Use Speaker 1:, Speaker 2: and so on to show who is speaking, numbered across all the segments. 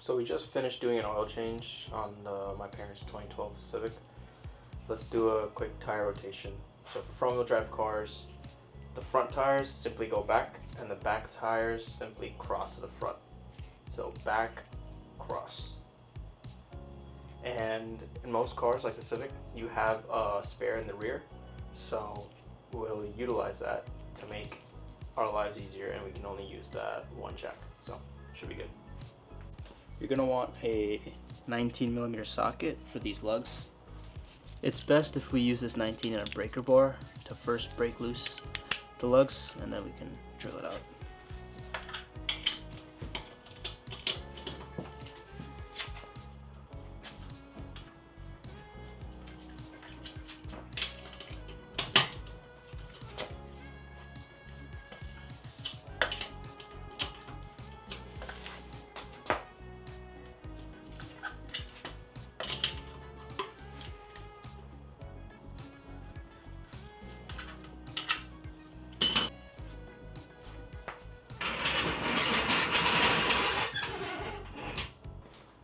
Speaker 1: So we just finished doing an oil change on my parents' 2012 Civic. Let's do a quick tire rotation. So for front wheel drive cars, the front tires simply go back and the back tires simply cross to the front. So back, cross. And in most cars like the Civic, you have a spare in the rear. So we'll utilize that to make our lives easier, and we can only use that one jack. So should be good. You're gonna want a 19mm socket for these lugs. It's best if we use this 19 in a breaker bar to first break loose the lugs, and then we can drill it out.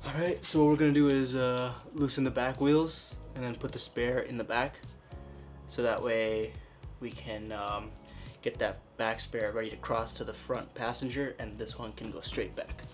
Speaker 1: Alright, so what we're going to do is loosen the back wheels and then put the spare in the back, so that way we can get that back spare ready to cross to the front passenger, and this one can go straight back.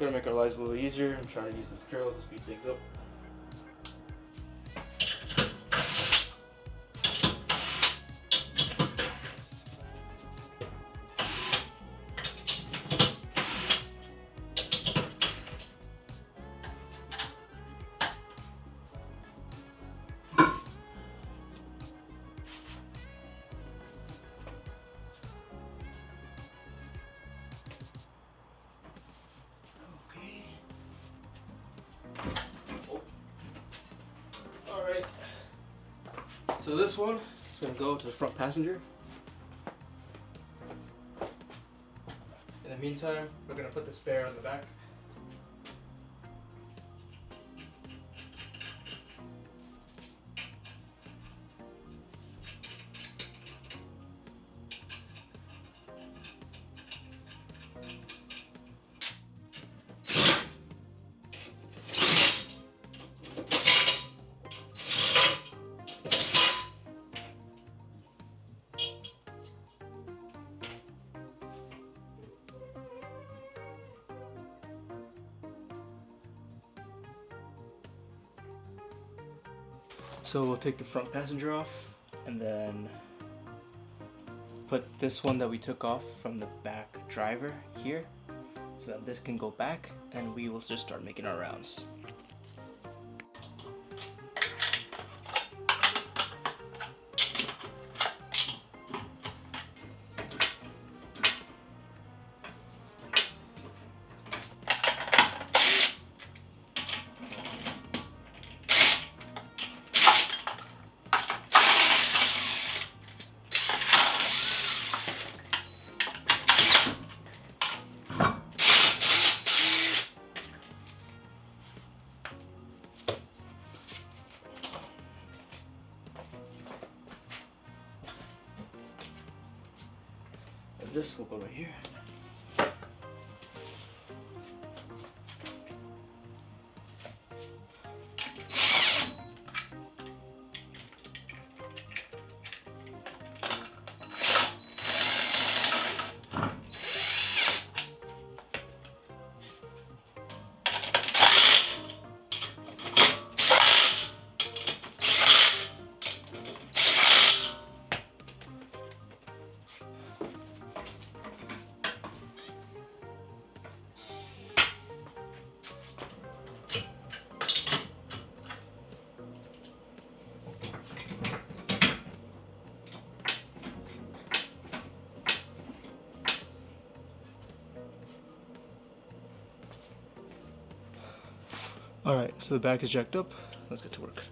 Speaker 1: Gonna make our lives a little easier. I'm trying to use this drill to speed things up. Alright, so this one is going to go to the front passenger. In the meantime, we're going to put the spare on the back. So we'll take the front passenger off and then put this one that we took off from the back driver here, so that this can go back, and we will just start making our rounds. This will go right here. Alright, so the back is jacked up. Let's get to work.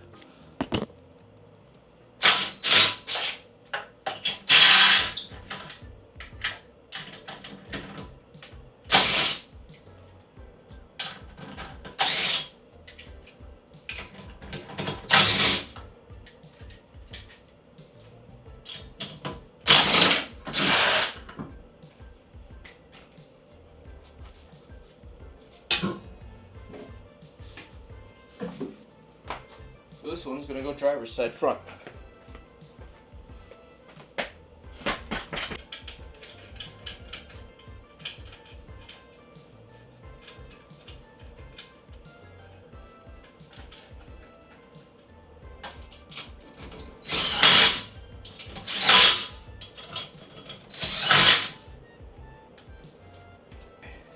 Speaker 1: So this one's gonna go driver's side front.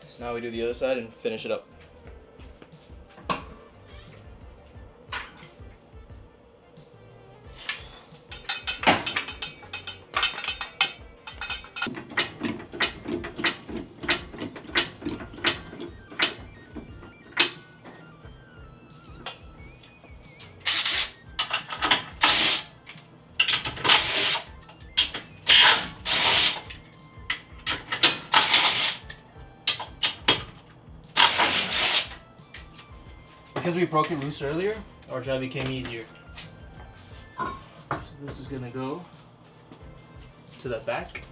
Speaker 1: So now we do the other side and finish it up. Because we broke it loose earlier, our job became easier. So this is gonna go to the back.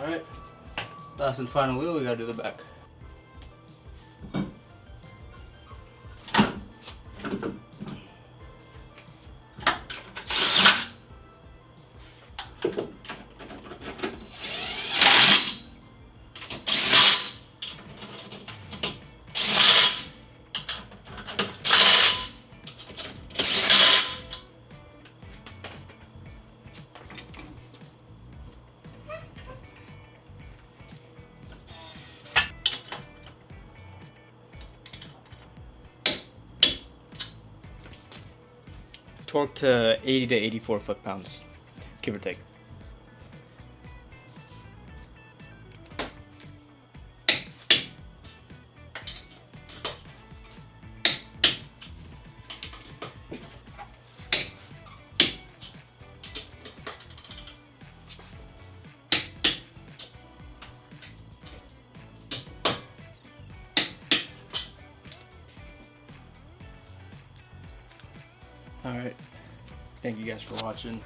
Speaker 1: Alright, last and final wheel, we gotta do the back. Torque to 80 to 84 foot-pounds, give or take. Alright, thank you guys for watching.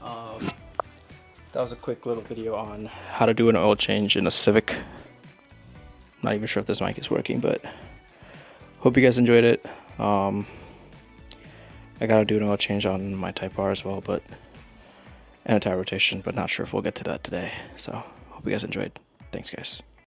Speaker 1: That was a quick little video on how to do an oil change in a Civic. Not even sure if this mic is working, but hope you guys enjoyed it. I gotta do an oil change on my Type R as well, and a tire rotation, but not sure if we'll get to that today. So hope you guys enjoyed. Thanks guys.